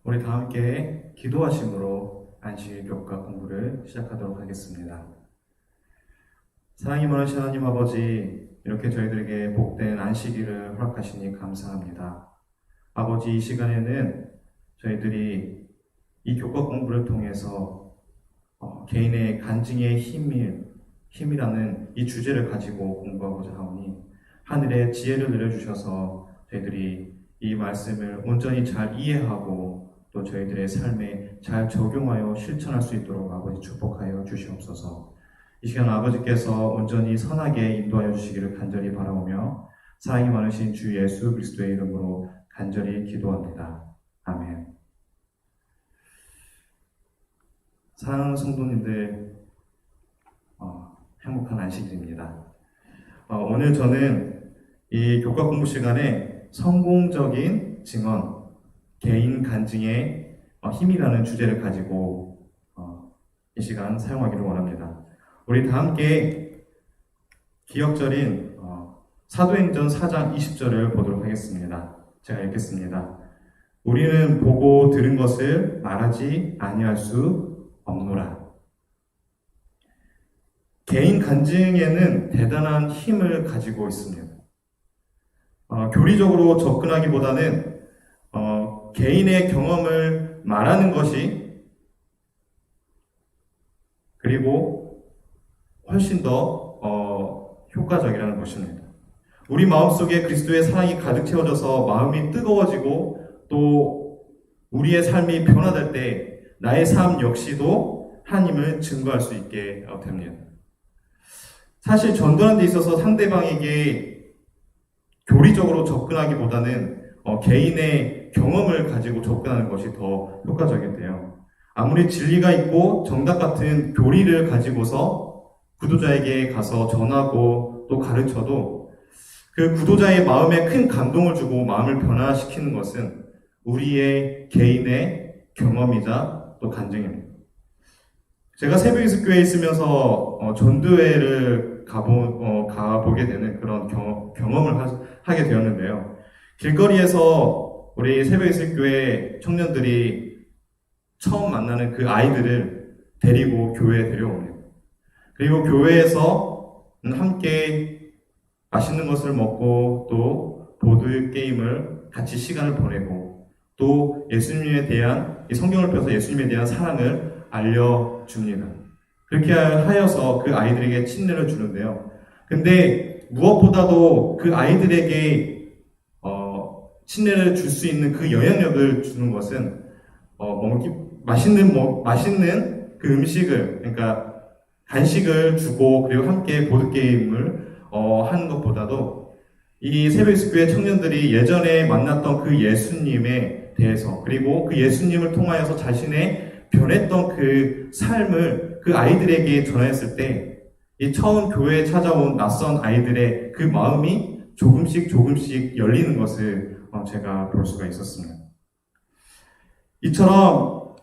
우리 다 함께 기도하심으로 안식 교과 공부를 시작하도록 하겠습니다. 사랑이 많으신 하나님 아버지, 이렇게 저희들에게 복된 안식일을 허락하시니 감사합니다. 아버지, 이 시간에는 저희들이 이 교과 공부를 통해서 개인의 간증의 힘이라는 이 주제를 가지고 공부하고자 하오니 하늘의 지혜를 내려주셔서 저희들이 이 말씀을 온전히 잘 이해하고 또 저희들의 삶에 잘 적용하여 실천할 수 있도록 아버지 축복하여 주시옵소서. 이 시간 아버지께서 온전히 선하게 인도하여 주시기를 간절히 바라오며 사랑이 많으신 주 예수 그리스도의 이름으로 간절히 기도합니다. 아멘. 사랑하는 성도님들, 행복한 안식일입니다. 오늘 저는 이 교과 공부 시간에 성공적인 증언, 개인 간증의 힘이라는 주제를 가지고 이 시간 사용하기를 원합니다. 우리 다 함께 기억절인 사도행전 4장 20절을 보도록 하겠습니다. 제가 읽겠습니다. 우리는 보고 들은 것을 말하지 아니할 수 없노라. 개인 간증에는 대단한 힘을 가지고 있습니다. 교리적으로 접근하기보다는 개인의 경험을 말하는 것이 그리고 훨씬 더 효과적이라는 것입니다. 우리 마음속에 그리스도의 사랑이 가득 채워져서 마음이 뜨거워지고 또 우리의 삶이 변화될 때 나의 삶 역시도 하나님을 증거할 수 있게 됩니다. 사실 전도하는 데 있어서 상대방에게 교리적으로 접근하기보다는 개인의 경험을 가지고 접근하는 것이 더 효과적인데요. 아무리 진리가 있고 정답 같은 교리를 가지고서 구도자에게 가서 전하고 또 가르쳐도 그 구도자의 마음에 큰 감동을 주고 마음을 변화시키는 것은 우리의 개인의 경험이자 또 간증입니다. 제가 새벽예수교회에 있으면서 전도회를 가보게 되는 그런 경험을 하게 되었는데요. 길거리에서 우리 새벽예수교회 청년들이 처음 만나는 그 아이들을 데리고 교회에 데려옵니다. 그리고 교회에서 함께 맛있는 것을 먹고 또 보드게임을 같이 시간을 보내고 또 예수님에 대한, 이 성경을 펴서 예수님에 대한 사랑을 알려줍니다. 그렇게 하여서 그 아이들에게 친례를 주는데요. 근데 무엇보다도 그 아이들에게 친례를 줄 수 있는 그 영향력을 주는 것은 맛있는 그 음식을, 그러니까 간식을 주고 그리고 함께 보드게임을 하는 것보다도 이 새벽예수교회 청년들이 예전에 만났던 그 예수님에 대해서 그리고 그 예수님을 통하여서 자신의 변했던 그 삶을 그 아이들에게 전했을 때 이 처음 교회에 찾아온 낯선 아이들의 그 마음이 조금씩 열리는 것을 제가 볼 수가 있었습니다. 이처럼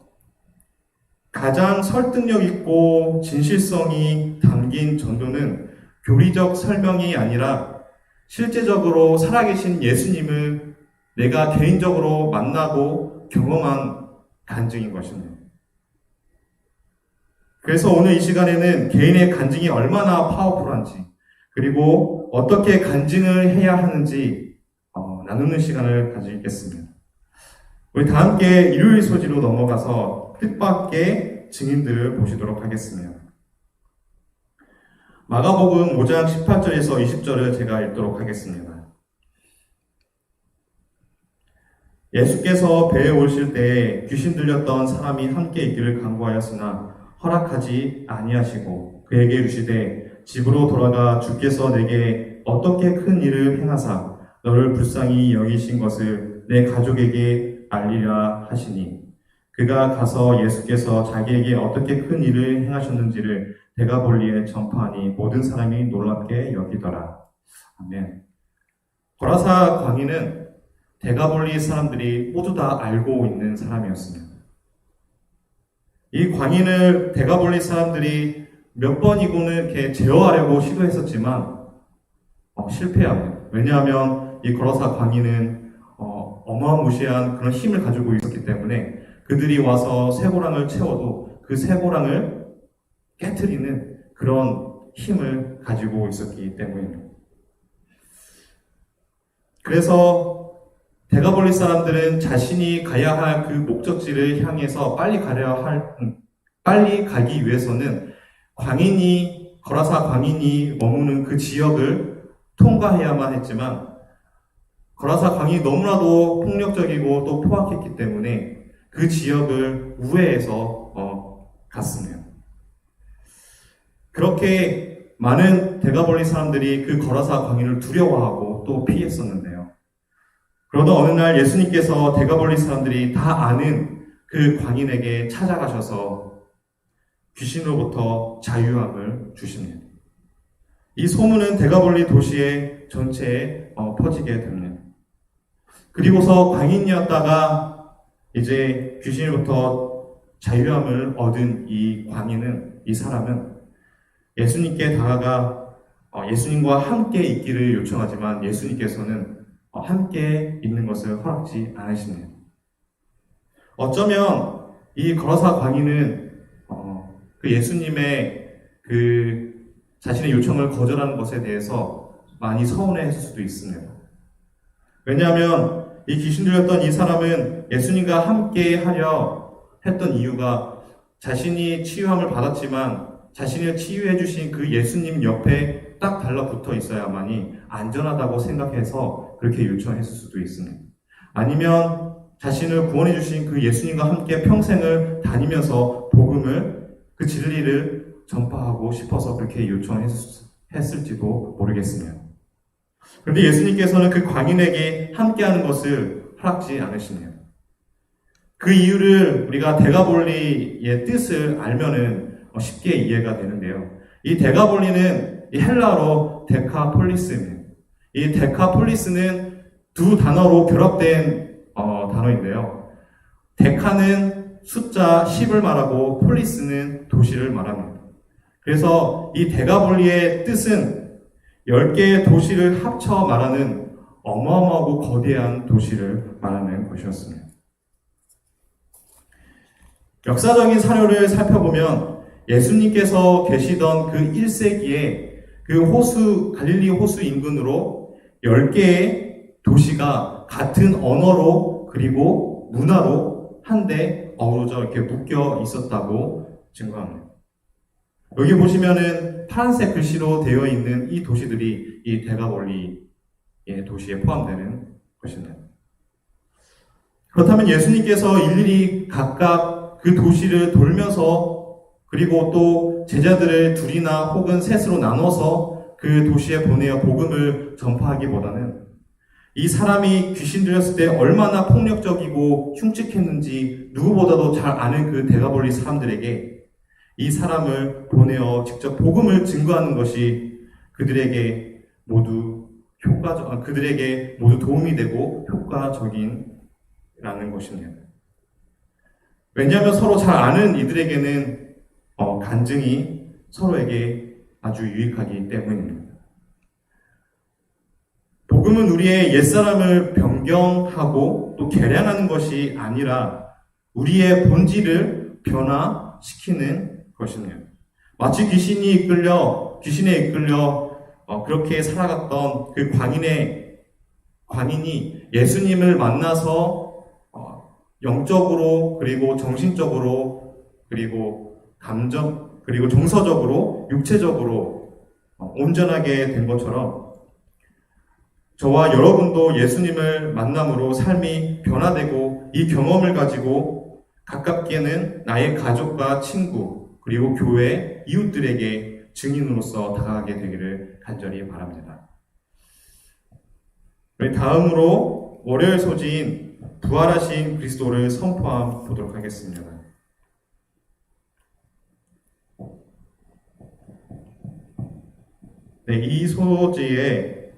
가장 설득력 있고 진실성이 담긴 전도는 교리적 설명이 아니라 실제적으로 살아계신 예수님을 내가 개인적으로 만나고 경험한 간증인 것입니다. 그래서 오늘 이 시간에는 개인의 간증이 얼마나 파워풀한지 그리고 어떻게 간증을 해야 하는지 나누는 시간을 가지겠습니다. 우리 다 함께 일요일 소지로 넘어가서 뜻밖의 증인들을 보시도록 하겠습니다. 마가복음 5장 18절에서 20절을 제가 읽도록 하겠습니다. 예수께서 배에 오실 때에 귀신 들렸던 사람이 함께 있기를 간구하였으나 허락하지 아니하시고 그에게 이르시되 집으로 돌아가 주께서 내게 어떻게 큰 일을 행하사 너를 불쌍히 여기신 것을 내 가족에게 알리라 하시니 그가 가서 예수께서 자기에게 어떻게 큰 일을 행하셨는지를 데가볼리에 전파하니 모든 사람이 놀랍게 여기더라. 아멘. 고라사 광인은 데가볼리 사람들이 모두 다 알고 있는 사람이었습니다. 이 광인을 데가볼리 사람들이 몇 번이고는 이렇게 제어하려고 시도했었지만 실패합니다. 왜냐하면 이 고라사 광인은 어마무시한 그런 힘을 가지고 있었기 때문에 그들이 와서 쇠고랑을 채워도 그 쇠고랑을 깨트리는 그런 힘을 가지고 있었기 때문입니다. 그래서 대가볼리 사람들은 자신이 가야 할 그 목적지를 향해서 빨리 가기 위해서는 거라사 광인이 머무는 그 지역을 통과해야만 했지만, 거라사 광인이 너무나도 폭력적이고 또 포악했기 때문에 그 지역을 우회해서 갔습니다. 그렇게 많은 대가볼리 사람들이 그 거라사 광인을 두려워하고 또 피했었는데요. 그러다 어느 날 예수님께서 대가볼리 사람들이 다 아는 그 광인에게 찾아가셔서 귀신으로부터 자유함을 주십니다. 이 소문은 대가볼리 도시의 전체에 퍼지게 됩니다. 그리고서 광인이었다가 이제 귀신으로부터 자유함을 얻은 이 사람은 예수님께 다가가 예수님과 함께 있기를 요청하지만 예수님께서는 함께 있는 것을 허락지 않으십니다. 어쩌면 이 거라사 광인은 그 예수님의 그 자신의 요청을 거절하는 것에 대해서 많이 서운해했을 수도 있습니다. 왜냐하면 이 귀신 들렸던 이 사람은 예수님과 함께 하려 했던 이유가 자신이 치유함을 받았지만 자신을 치유해 주신 그 예수님 옆에 딱 달라붙어 있어야만이 안전하다고 생각해서 그렇게 요청했을 수도 있습니다. 아니면 자신을 구원해 주신 그 예수님과 함께 평생을 다니면서 그 진리를 전파하고 싶어서 그렇게 요청했을지도 모르겠습니다. 그런데 예수님께서는 그 광인에게 함께하는 것을 허락지 않으십니다. 그 이유를 우리가 대가볼리의 뜻을 알면은 쉽게 이해가 되는데요. 이 대가볼리는 이 헬라어로 데카폴리스입니다. 이 데카폴리스는 두 단어로 결합된 단어인데요. 데카는 숫자 10을 말하고 폴리스는 도시를 말합니다. 그래서 이 데가볼리의 뜻은 10개의 도시를 합쳐 말하는 어마어마하고 거대한 도시를 말하는 것이었습니다. 역사적인 사료를 살펴보면 예수님께서 계시던 그 1세기에 그 갈릴리 호수 인근으로 10개의 도시가 같은 언어로 그리고 문화로 한데 어우러져 이렇게 묶여 있었다고 증거합니다. 여기 보시면은 파란색 글씨로 되어 있는 이 도시들이 이 대가볼리의 도시에 포함되는 것입니다. 그렇다면 예수님께서 일일이 각각 그 도시를 돌면서 그리고 또 제자들을 둘이나 혹은 셋으로 나눠서 그 도시에 보내어 복음을 전파하기보다는 이 사람이 귀신 들렸을 때 얼마나 폭력적이고 흉측했는지 누구보다도 잘 아는 그 대가볼리 사람들에게 이 사람을 보내어 직접 복음을 증거하는 것이 그들에게 모두 도움이 되고 효과적이라는 것입니다. 왜냐하면 서로 잘 아는 이들에게는 간증이 서로에게 아주 유익하기 때문입니다. 복음은 우리의 옛사람을 변경하고 또 개량하는 것이 아니라 우리의 본질을 변화시키는 것입니다. 마치 귀신에 이끌려 그렇게 살아갔던 그 광인이 예수님을 만나서 영적으로 그리고 정신적으로 그리고 감정 그리고 정서적으로 육체적으로 온전하게 된 것처럼 저와 여러분도 예수님을 만남으로 삶이 변화되고 이 경험을 가지고 가깝게는 나의 가족과 친구 그리고 교회 이웃들에게 증인으로서 다가가게 되기를 간절히 바랍니다. 우리 다음으로 월요일 소지인 부활하신 그리스도를 선포함 보도록 하겠습니다.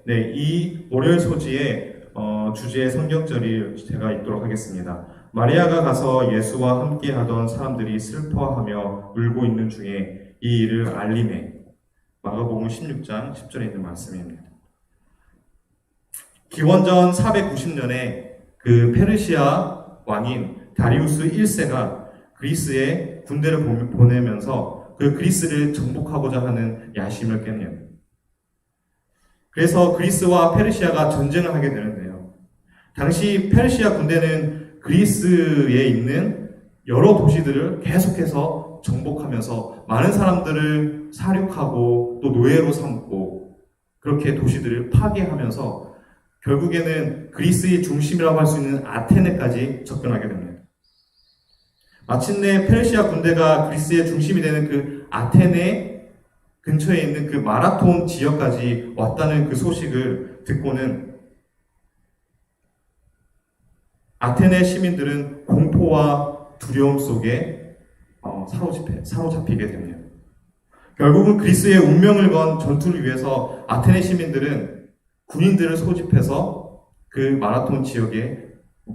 이 월요일 소지의 주제의 성경절이 제가 읽도록 하겠습니다. 마리아가 가서 예수와 함께 하던 사람들이 슬퍼하며 울고 있는 중에 이 일을 알림해. 마가복음 16장 10절에 있는 말씀입니다. 기원전 490년에 그 페르시아 왕인 다리우스 1세가 그리스에 군대를 보내면서 그 그리스를 정복하고자 하는 야심을 깼네요. 그래서 그리스와 페르시아가 전쟁을 하게 되는데요. 당시 페르시아 군대는 그리스에 있는 여러 도시들을 계속해서 정복하면서 많은 사람들을 사륙하고 또 노예로 삼고 그렇게 도시들을 파괴하면서 결국에는 그리스의 중심이라고 할 수 있는 아테네까지 접근하게 됩니다. 마침내 페르시아 군대가 그리스의 중심이 되는 그 아테네 근처에 있는 그 마라톤 지역까지 왔다는 그 소식을 듣고는 아테네 시민들은 공포와 두려움 속에 사로잡히게 됩니다. 결국은 그리스의 운명을 건 전투를 위해서 아테네 시민들은 군인들을 소집해서 그 마라톤 지역에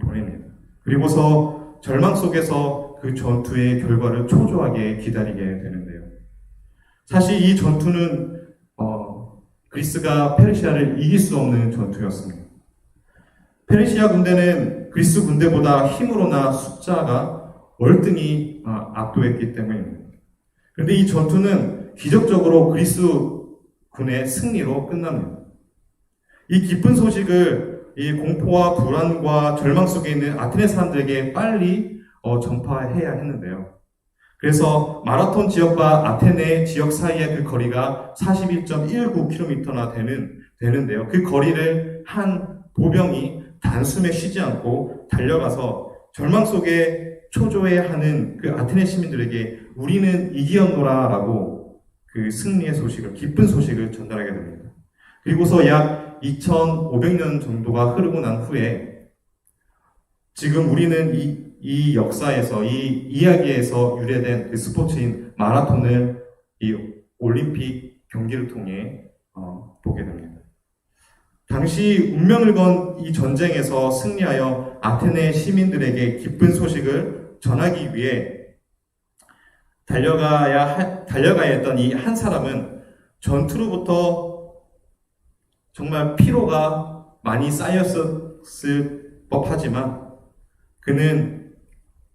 보냅니다. 그리고서 절망 속에서 그 전투의 결과를 초조하게 기다리게 되는데요. 사실 이 전투는 그리스가 페르시아를 이길 수 없는 전투였습니다. 페르시아 군대는 그리스 군대보다 힘으로나 숫자가 월등히 압도했기 때문입니다. 그런데 이 전투는 기적적으로 그리스 군의 승리로 끝납니다. 이 기쁜 소식을 이 공포와 불안과 절망 속에 있는 아테네 사람들에게 빨리 전파해야 했는데요. 그래서 마라톤 지역과 아테네 지역 사이의 그 거리가 41.19km나 되는데요. 그 거리를 한 보병이 단숨에 쉬지 않고 달려가서 절망 속에 초조해하는 그 아테네 시민들에게 우리는 이기었노라라고 그 승리의 소식을, 기쁜 소식을 전달하게 됩니다. 그리고서 약 2500년 정도가 흐르고 난 후에 지금 우리는 이 역사에서, 이 이야기에서 유래된 그 스포츠인 마라톤을 이 올림픽 경기를 통해 보게 됩니다. 당시 운명을 건 이 전쟁에서 승리하여 아테네 시민들에게 기쁜 소식을 전하기 위해 달려가야 했던 이 한 사람은 전투로부터 정말 피로가 많이 쌓였을 법하지만 그는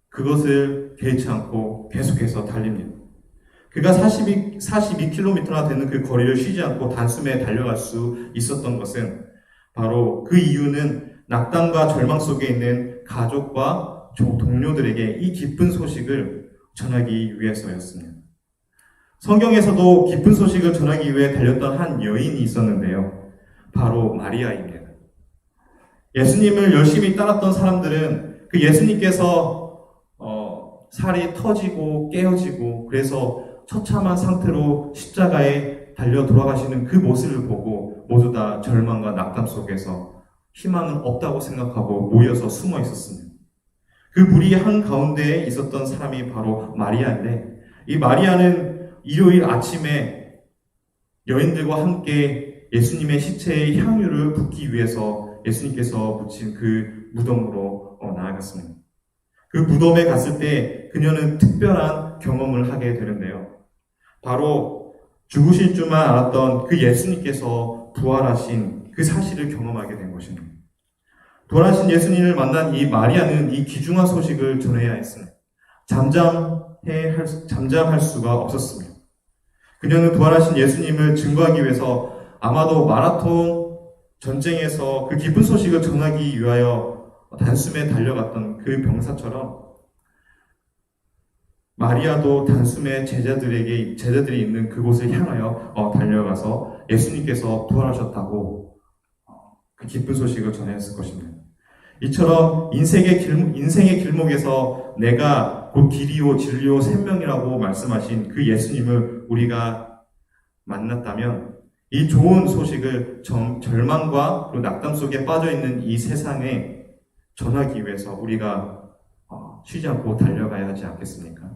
그것을 개의치 않고 계속해서 달립니다. 그가 42km나 되는 그 거리를 쉬지 않고 단숨에 달려갈 수 있었던 것은 바로 그 이유는 낙담과 절망 속에 있는 가족과 동료들에게 이 기쁜 소식을 전하기 위해서였습니다. 성경에서도 기쁜 소식을 전하기 위해 달렸던 한 여인이 있었는데요. 바로 마리아입니다. 예수님을 열심히 따랐던 사람들은 그 예수님께서 살이 터지고 깨어지고 그래서 처참한 상태로 십자가에 달려 돌아가시는 그 모습을 보고 모두 다 절망과 낙담 속에서 희망은 없다고 생각하고 모여서 숨어 있었습니다. 그 무리 한가운데에 있었던 사람이 바로 마리아인데 이 마리아는 일요일 아침에 여인들과 함께 예수님의 시체의 향유를 붓기 위해서 예수님께서 묻힌 그 무덤으로 나아갔습니다. 그 무덤에 갔을 때 그녀는 특별한 경험을 하게 되는데요. 바로 죽으실 줄만 알았던 그 예수님께서 부활하신 그 사실을 경험하게 된 것입니다. 부활하신 예수님을 만난 이 마리아는 이 귀중한 소식을 전해야 했습니다. 잠잠할 수가 없었습니다. 그녀는 부활하신 예수님을 증거하기 위해서 아마도 마라톤 전쟁에서 그 기쁜 소식을 전하기 위하여 단숨에 달려갔던 그 병사처럼 마리아도 단숨에 제자들이 있는 그곳을 향하여 달려가서 예수님께서 부활하셨다고 그 기쁜 소식을 전했을 것입니다. 이처럼 인생의 길목에서 내가 곧 길이요 진리요 생명이라고 말씀하신 그 예수님을 우리가 만났다면 이 좋은 소식을 절망과 그리고 낙담 속에 빠져있는 이 세상에 전하기 위해서 우리가 쉬지 않고 달려가야 하지 않겠습니까?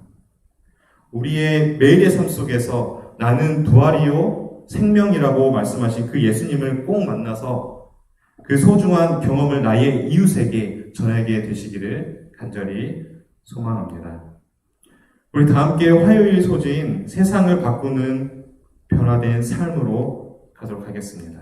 우리의 매일의 삶 속에서 나는 부활이요 생명이라고 말씀하신 그 예수님을 꼭 만나서 그 소중한 경험을 나의 이웃에게 전하게 되시기를 간절히 소망합니다. 우리 다 함께 화요일 소재인 세상을 바꾸는 변화된 삶으로 가도록 하겠습니다.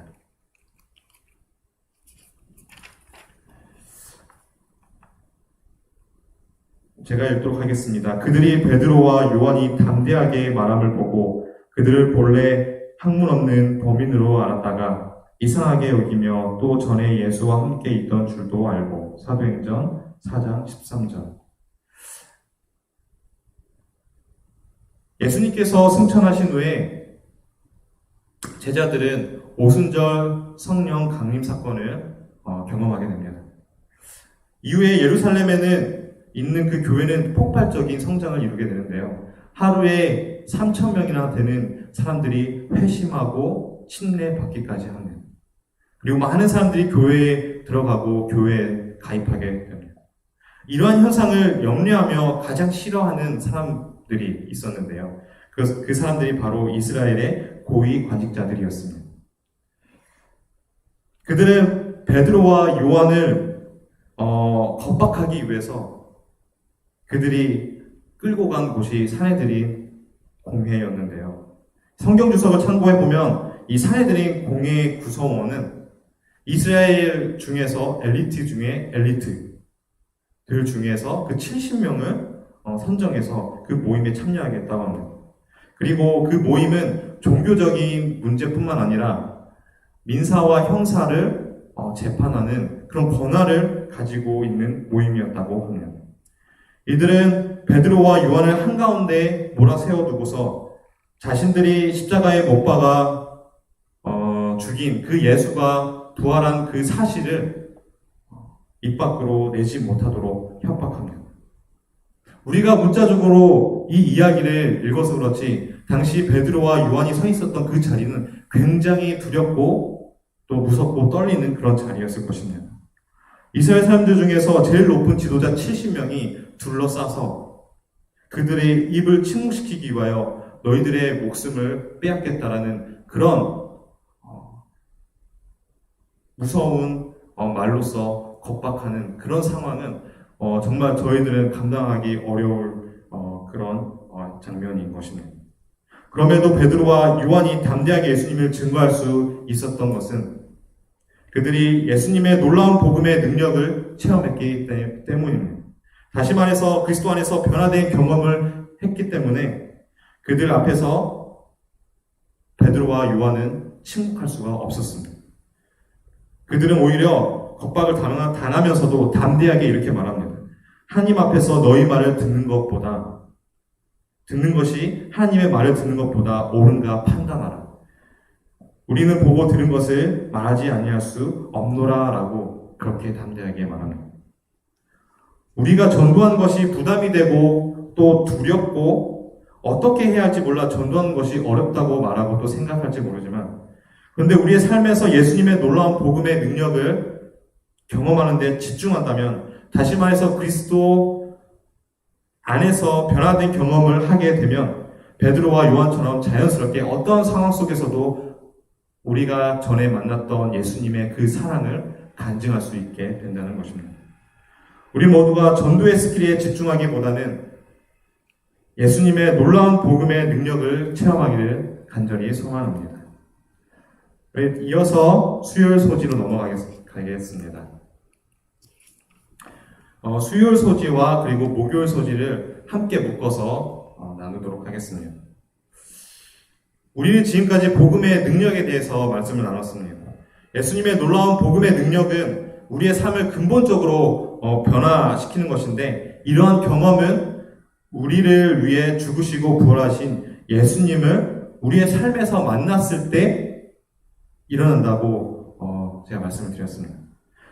제가 읽도록 하겠습니다. 그들이 베드로와 요한이 담대하게 말함을 보고 그들을 본래 학문 없는 범인으로 알았다가 이상하게 여기며 또 전에 예수와 함께 있던 줄도 알고. 사도행전 4장 13절. 예수님께서 승천하신 후에 제자들은 오순절 성령 강림 사건을 경험하게 됩니다. 이후에 예루살렘에는 있는 그 교회는 폭발적인 성장을 이루게 되는데요. 하루에 3,000명이나 되는 사람들이 회심하고 침례받기까지 하는, 그리고 많은 사람들이 교회에 들어가고 교회에 가입하게 됩니다. 이러한 현상을 염려하며 가장 싫어하는 사람들이 있었는데요. 그 사람들이 바로 이스라엘의 고위 관직자들이었습니다. 그들은 베드로와 요한을 겁박하기 위해서 그들이 끌고 간 곳이 사내들인 공회였는데요. 성경 주석을 참고해보면 이 사내들인 공회의 구성원은 이스라엘 중에서 엘리트 중에 엘리트들 중에서 그 70명을 선정해서 그 모임에 참여하겠다고 합니다. 그리고 그 모임은 종교적인 문제뿐만 아니라 민사와 형사를 재판하는 그런 권한을 가지고 있는 모임이었다고 합니다. 이들은 베드로와 요한을 한가운데 몰아세워두고서 자신들이 십자가에 못 박아 죽인 그 예수가 부활한 그 사실을 입 밖으로 내지 못하도록 협박합니다. 우리가 문자적으로 이 이야기를 읽어서 그렇지 당시 베드로와 요한이 서 있었던 그 자리는 굉장히 두렵고 또 무섭고 떨리는 그런 자리였을 것입니다. 이스라엘 사람들 중에서 제일 높은 지도자 70명이 둘러싸서 그들의 입을 침묵시키기 위하여 너희들의 목숨을 빼앗겠다라는 그런 무서운 말로써 겁박하는 그런 상황은 정말 저희들은 감당하기 어려울 그런 장면인 것입니다. 그럼에도 베드로와 요한이 담대하게 예수님을 증거할 수 있었던 것은 그들이 예수님의 놀라운 복음의 능력을 체험했기 때문입니다. 다시 말해서 그리스도 안에서 변화된 경험을 했기 때문에 그들 앞에서 베드로와 요한은 침묵할 수가 없었습니다. 그들은 오히려 겁박을 당하면서도 담대하게 이렇게 말합니다. 하나님 앞에서 너희 말을 듣는 것이 하나님의 말을 듣는 것보다 옳은가 판단하라. 우리는 보고 들은 것을 말하지 아니할 수 없노라라고 그렇게 담대하게 말합니다. 우리가 전도하는 것이 부담이 되고 또 두렵고 어떻게 해야 할지 몰라 전도하는 것이 어렵다고 말하고 또 생각할지 모르지만, 그런데 우리의 삶에서 예수님의 놀라운 복음의 능력을 경험하는 데 집중한다면, 다시 말해서 그리스도 안에서 변화된 경험을 하게 되면 베드로와 요한처럼 자연스럽게 어떤 상황 속에서도 우리가 전에 만났던 예수님의 그 사랑을 간증할 수 있게 된다는 것입니다. 우리 모두가 전도의 스킬에 집중하기보다는 예수님의 놀라운 복음의 능력을 체험하기를 간절히 소망합니다. 이어서 수요일 소지로 넘어가겠습니다. 수요일 소지와 그리고 목요일 소지를 함께 묶어서 나누도록 하겠습니다. 우리는 지금까지 복음의 능력에 대해서 말씀을 나눴습니다. 예수님의 놀라운 복음의 능력은 우리의 삶을 근본적으로 변화시키는 것인데, 이러한 경험은 우리를 위해 죽으시고 부활하신 예수님을 우리의 삶에서 만났을 때 일어난다고 제가 말씀을 드렸습니다.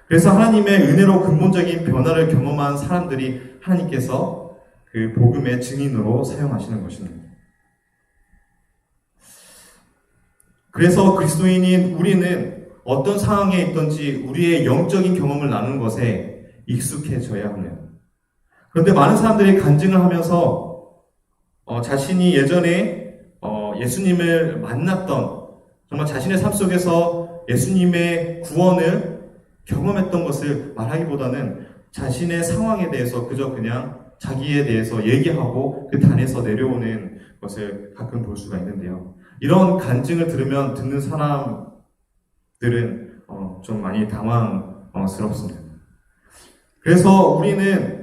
그래서 하나님의 은혜로 근본적인 변화를 경험한 사람들이 하나님께서 그 복음의 증인으로 사용하시는 것입니다. 그래서 그리스도인인 우리는 어떤 상황에 있든지 우리의 영적인 경험을 나누는 것에 익숙해져야 합니다. 그런데 많은 사람들이 간증을 하면서 자신이 예전에 예수님을 만났던, 정말 자신의 삶 속에서 예수님의 구원을 경험했던 것을 말하기보다는 자신의 상황에 대해서 그냥 자기에 대해서 얘기하고 그 단에서 내려오는 것을 가끔 볼 수가 있는데요. 이런 간증을 들으면 듣는 사람들은 좀 많이 당황스럽습니다. 그래서 우리는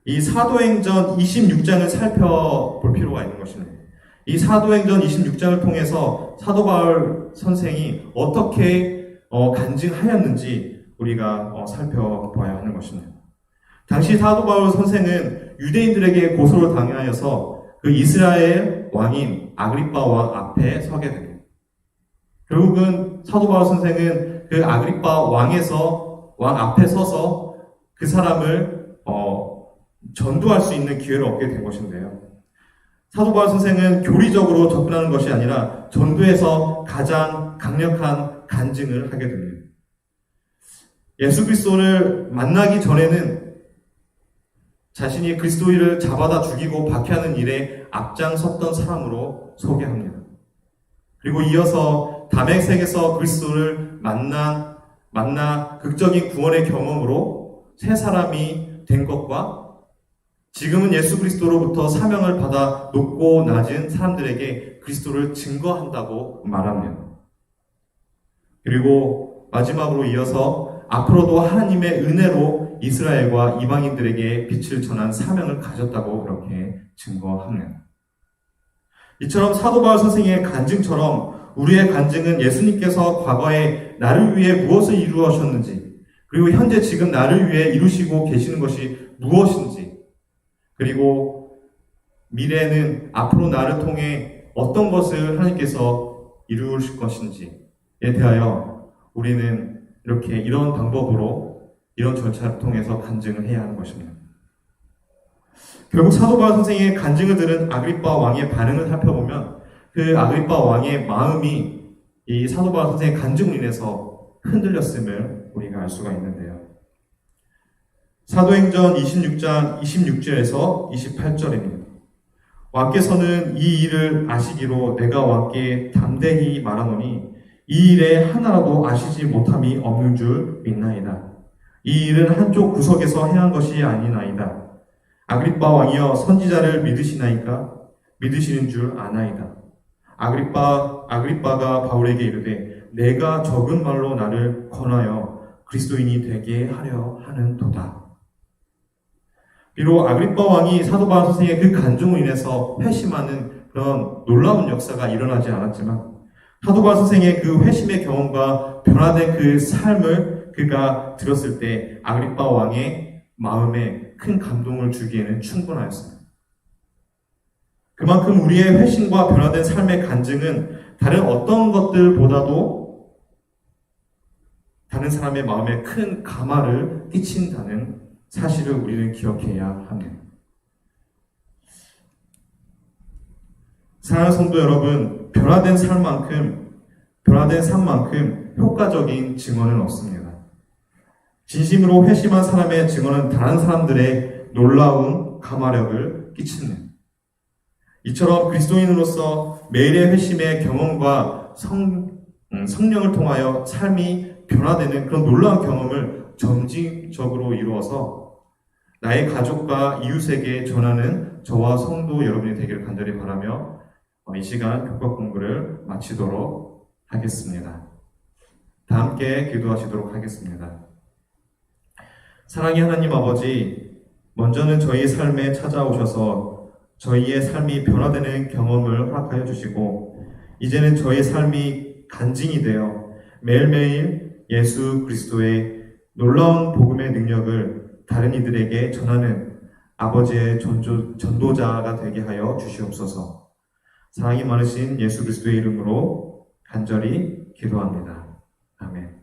이 사도행전 26장을 살펴볼 필요가 있는 것입니다. 이 사도행전 26장을 통해서 사도 바울 선생이 어떻게 간증하였는지 우리가 살펴봐야 하는 것입니다. 당시 사도 바울 선생은 유대인들에게 고소를 당하여서 그 이스라엘 왕인 아그리빠 왕 앞에 서게 됩니다. 결국은 사도 바울 선생은 그 아그리빠 왕 앞에 서서 그 사람을 전도할 수 있는 기회를 얻게 된 것인데요. 사도 바울 선생은 교리적으로 접근하는 것이 아니라 전도에서 가장 강력한 간증을 하게 됩니다. 예수 그리스도를 만나기 전에는 자신이 그리스도인을 잡아다 죽이고 박해하는 일에 앞장섰던 사람으로 소개합니다. 그리고 이어서 다메섹에서 그리스도를 만나 극적인 구원의 경험으로 새 사람이 된 것과 지금은 예수 그리스도로부터 사명을 받아 높고 낮은 사람들에게 그리스도를 증거한다고 말합니다. 그리고 마지막으로 이어서 앞으로도 하나님의 은혜로 이스라엘과 이방인들에게 빛을 전한 사명을 가졌다고 그렇게 증거합니다. 이처럼 사도 바울 선생의 간증처럼 우리의 간증은 예수님께서 과거에 나를 위해 무엇을 이루셨는지, 그리고 현재 지금 나를 위해 이루시고 계시는 것이 무엇인지, 그리고 미래에는 앞으로 나를 통해 어떤 것을 하나님께서 이루실 것인지에 대하여 우리는 이런 방법으로 이런 절차를 통해서 간증을 해야 하는 것입니다. 결국 사도 바울 선생의 간증을 들은 아그리빠 왕의 반응을 살펴보면 그 아그리빠 왕의 마음이 이 사도 바울 선생의 간증으로 인해서 흔들렸음을 우리가 알 수가 있는데요. 사도행전 26장 26절에서 28절입니다. 왕께서는 이 일을 아시기로 내가 왕께 담대히 말하노니 이 일에 하나라도 아시지 못함이 없는 줄 믿나이다. 이 일은 한쪽 구석에서 행한 것이 아니나이다. 아그리빠 왕이여 선지자를 믿으시나이까? 믿으시는 줄 아나이다. 아그리빠가 바울에게 이르되 내가 적은 말로 나를 권하여 그리스도인이 되게 하려 하는 도다. 비록 아그리빠 왕이 사도 바울 선생의 그 간증으로 인해서 회심하는 그런 놀라운 역사가 일어나지 않았지만 사도 바울 선생의 그 회심의 경험과 변화된 그 삶을 그가 들었을 때 아그리빠 왕의 마음에 큰 감동을 주기에는 충분하였습니다. 그만큼 우리의 회심과 변화된 삶의 간증은 다른 어떤 것들보다도 다른 사람의 마음에 큰 감화를 끼친다는 사실을 우리는 기억해야 합니다. 사랑하는 성도 여러분, 변화된 삶만큼 효과적인 증언은 없습니다. 진심으로 회심한 사람의 증언은 다른 사람들의 놀라운 감화력을 끼칩니다. 이처럼 그리스도인으로서 매일의 회심의 경험과 성령을 통하여 삶이 변화되는 그런 놀라운 경험을 점진적으로 이루어서 나의 가족과 이웃에게 전하는 저와 성도 여러분이 되기를 간절히 바라며 이 시간 교과 공부를 마치도록 하겠습니다. 다 함께 기도하시도록 하겠습니다. 사랑의 하나님 아버지, 먼저는 저희 삶에 찾아오셔서 저희의 삶이 변화되는 경험을 허락하여 주시고 이제는 저희 삶이 간증이 되어 매일매일 예수 그리스도의 놀라운 복음의 능력을 다른 이들에게 전하는 아버지의 전도자가 되게 하여 주시옵소서. 사랑이 많으신 예수 그리스도의 이름으로 간절히 기도합니다. 아멘.